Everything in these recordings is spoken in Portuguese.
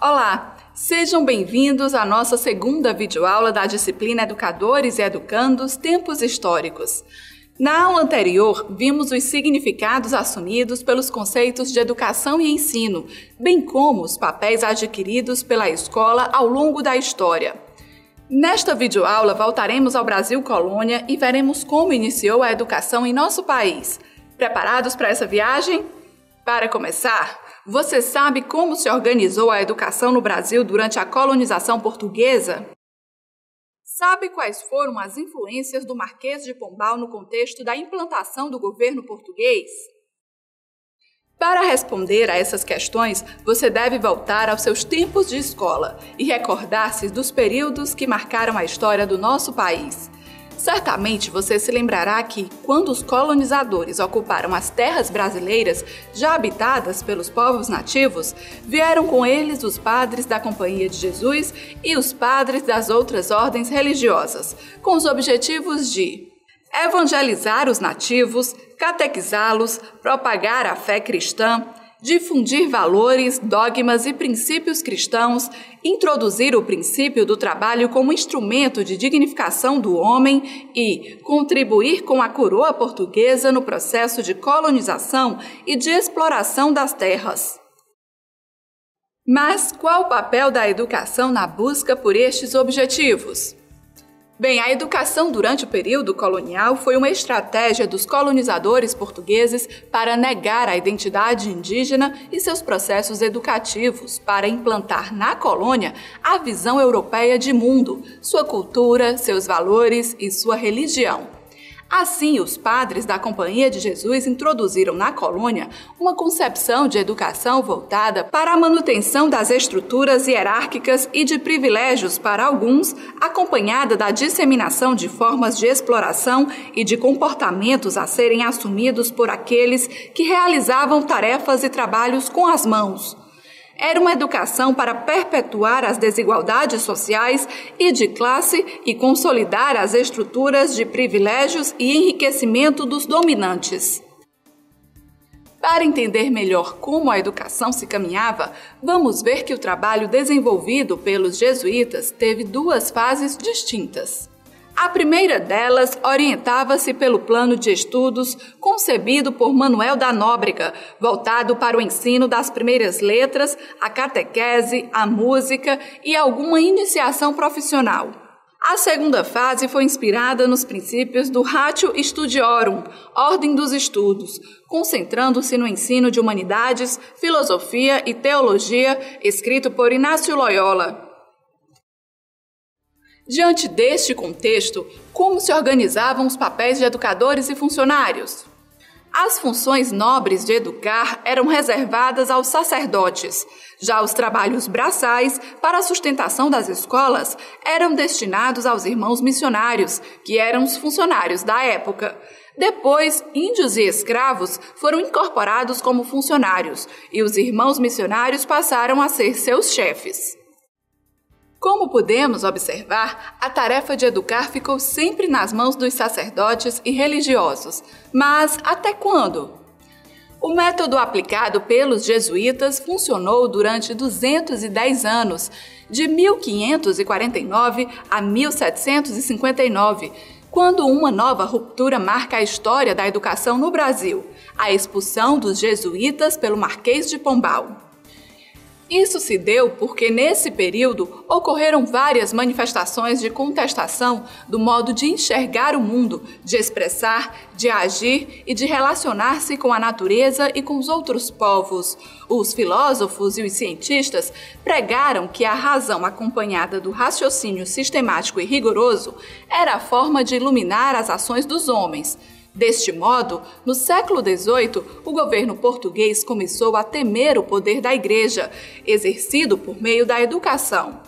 Olá, sejam bem-vindos à nossa segunda videoaula da disciplina Educadores e Educandos, Tempos Históricos. Na aula anterior, vimos os significados assumidos pelos conceitos de educação e ensino, bem como os papéis adquiridos pela escola ao longo da história. Nesta videoaula, voltaremos ao Brasil colônia e veremos como iniciou a educação em nosso país. Preparados para essa viagem? Para começar, você sabe como se organizou a educação no Brasil durante a colonização portuguesa? Sabe quais foram as influências do Marquês de Pombal no contexto da implantação do governo português? Para responder a essas questões, você deve voltar aos seus tempos de escola e recordar-se dos períodos que marcaram a história do nosso país. Certamente você se lembrará que, quando os colonizadores ocuparam as terras brasileiras já habitadas pelos povos nativos, vieram com eles os padres da Companhia de Jesus e os padres das outras ordens religiosas, com os objetivos de evangelizar os nativos, catequizá-los, propagar a fé cristã, difundir valores, dogmas e princípios cristãos, introduzir o princípio do trabalho como instrumento de dignificação do homem e contribuir com a coroa portuguesa no processo de colonização e de exploração das terras. Mas qual o papel da educação na busca por estes objetivos? Bem, a educação durante o período colonial foi uma estratégia dos colonizadores portugueses para negar a identidade indígena e seus processos educativos, para implantar na colônia a visão europeia de mundo, sua cultura, seus valores e sua religião. Assim, os padres da Companhia de Jesus introduziram na colônia uma concepção de educação voltada para a manutenção das estruturas hierárquicas e de privilégios para alguns, acompanhada da disseminação de formas de exploração e de comportamentos a serem assumidos por aqueles que realizavam tarefas e trabalhos com as mãos. Era uma educação para perpetuar as desigualdades sociais e de classe e consolidar as estruturas de privilégios e enriquecimento dos dominantes. Para entender melhor como a educação se caminhava, vamos ver que o trabalho desenvolvido pelos jesuítas teve duas fases distintas. A primeira delas orientava-se pelo plano de estudos concebido por Manuel da Nóbrega, voltado para o ensino das primeiras letras, a catequese, a música e alguma iniciação profissional. A segunda fase foi inspirada nos princípios do Ratio Studiorum, Ordem dos Estudos, concentrando-se no ensino de humanidades, filosofia e teologia, escrito por Inácio Loyola. Diante deste contexto, como se organizavam os papéis de educadores e funcionários? As funções nobres de educar eram reservadas aos sacerdotes. Já os trabalhos braçais, para a sustentação das escolas, eram destinados aos irmãos missionários, que eram os funcionários da época. Depois, índios e escravos foram incorporados como funcionários, e os irmãos missionários passaram a ser seus chefes. Como podemos observar, a tarefa de educar ficou sempre nas mãos dos sacerdotes e religiosos. Mas até quando? O método aplicado pelos jesuítas funcionou durante 210 anos, de 1549 a 1759, quando uma nova ruptura marca a história da educação no Brasil, a expulsão dos jesuítas pelo Marquês de Pombal. Isso se deu porque, nesse período, ocorreram várias manifestações de contestação do modo de enxergar o mundo, de expressar, de agir e de relacionar-se com a natureza e com os outros povos. Os filósofos e os cientistas pregaram que a razão acompanhada do raciocínio sistemático e rigoroso era a forma de iluminar as ações dos homens. Deste modo, no século XVIII, o governo português começou a temer o poder da Igreja, exercido por meio da educação.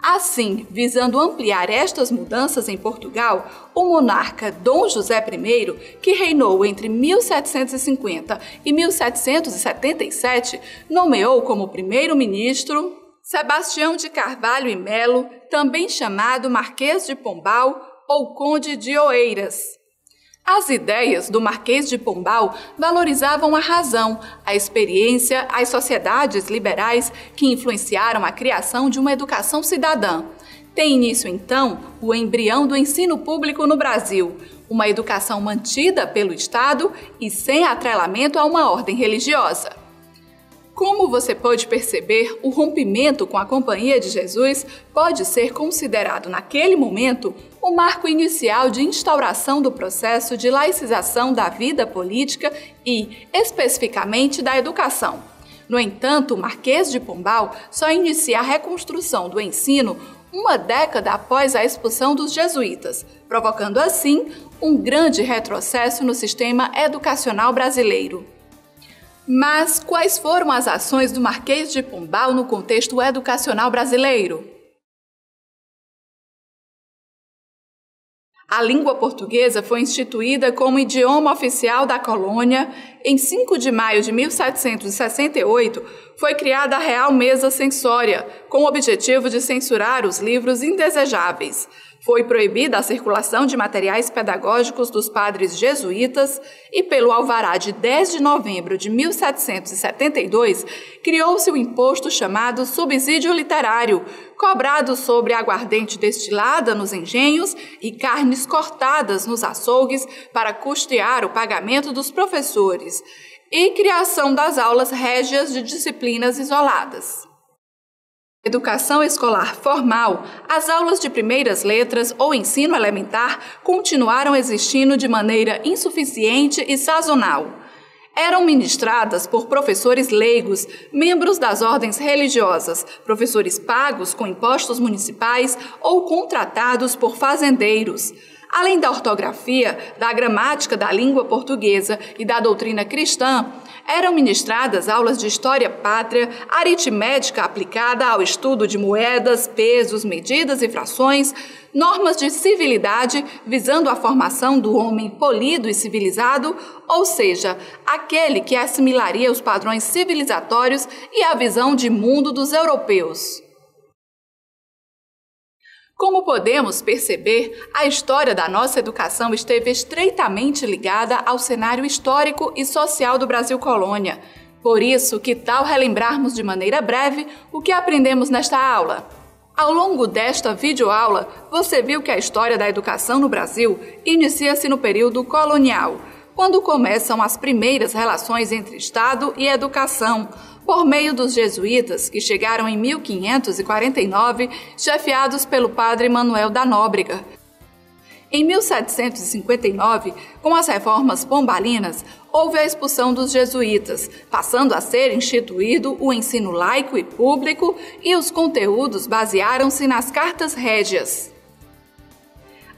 Assim, visando ampliar estas mudanças em Portugal, o monarca Dom José I, que reinou entre 1750 e 1777, nomeou como primeiro-ministro Sebastião de Carvalho e Melo, também chamado Marquês de Pombal ou Conde de Oeiras. As ideias do Marquês de Pombal valorizavam a razão, a experiência, as sociedades liberais que influenciaram a criação de uma educação cidadã. Tem início, então, o embrião do ensino público no Brasil, uma educação mantida pelo Estado e sem atrelamento a uma ordem religiosa. Como você pode perceber, o rompimento com a Companhia de Jesus pode ser considerado, naquele momento, o marco inicial de instauração do processo de laicização da vida política e, especificamente, da educação. No entanto, o Marquês de Pombal só inicia a reconstrução do ensino uma década após a expulsão dos jesuítas, provocando assim um grande retrocesso no sistema educacional brasileiro. Mas quais foram as ações do Marquês de Pombal no contexto educacional brasileiro? A língua portuguesa foi instituída como idioma oficial da colônia. Em 5 de maio de 1768, foi criada a Real Mesa Censória, com o objetivo de censurar os livros indesejáveis. Foi proibida a circulação de materiais pedagógicos dos padres jesuítas e, pelo alvará de 10 de novembro de 1772, criou-se o imposto chamado subsídio literário, cobrado sobre aguardente destilada nos engenhos e carnes cortadas nos açougues para custear o pagamento dos professores, e criação das aulas régias de disciplinas isoladas. Educação escolar formal, as aulas de primeiras letras ou ensino elementar continuaram existindo de maneira insuficiente e sazonal. Eram ministradas por professores leigos, membros das ordens religiosas, professores pagos com impostos municipais ou contratados por fazendeiros. Além da ortografia, da gramática da língua portuguesa e da doutrina cristã, eram ministradas aulas de história pátria, aritmética aplicada ao estudo de moedas, pesos, medidas e frações, normas de civilidade visando a formação do homem polido e civilizado, ou seja, aquele que assimilaria os padrões civilizatórios e a visão de mundo dos europeus. Como podemos perceber, a história da nossa educação esteve estreitamente ligada ao cenário histórico e social do Brasil colônia. Por isso, que tal relembrarmos de maneira breve o que aprendemos nesta aula? Ao longo desta videoaula, você viu que a história da educação no Brasil inicia-se no período colonial, quando começam as primeiras relações entre Estado e educação, por meio dos jesuítas, que chegaram em 1549, chefiados pelo padre Manuel da Nóbrega. Em 1759, com as reformas pombalinas, houve a expulsão dos jesuítas, passando a ser instituído o ensino laico e público, e os conteúdos basearam-se nas cartas régias.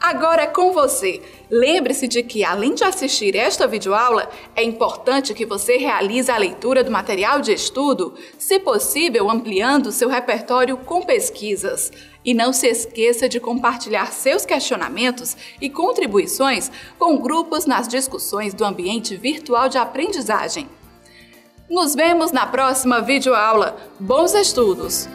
Agora é com você. Lembre-se de que, além de assistir esta videoaula, é importante que você realize a leitura do material de estudo, se possível ampliando seu repertório com pesquisas. E não se esqueça de compartilhar seus questionamentos e contribuições com grupos nas discussões do ambiente virtual de aprendizagem. Nos vemos na próxima videoaula. Bons estudos!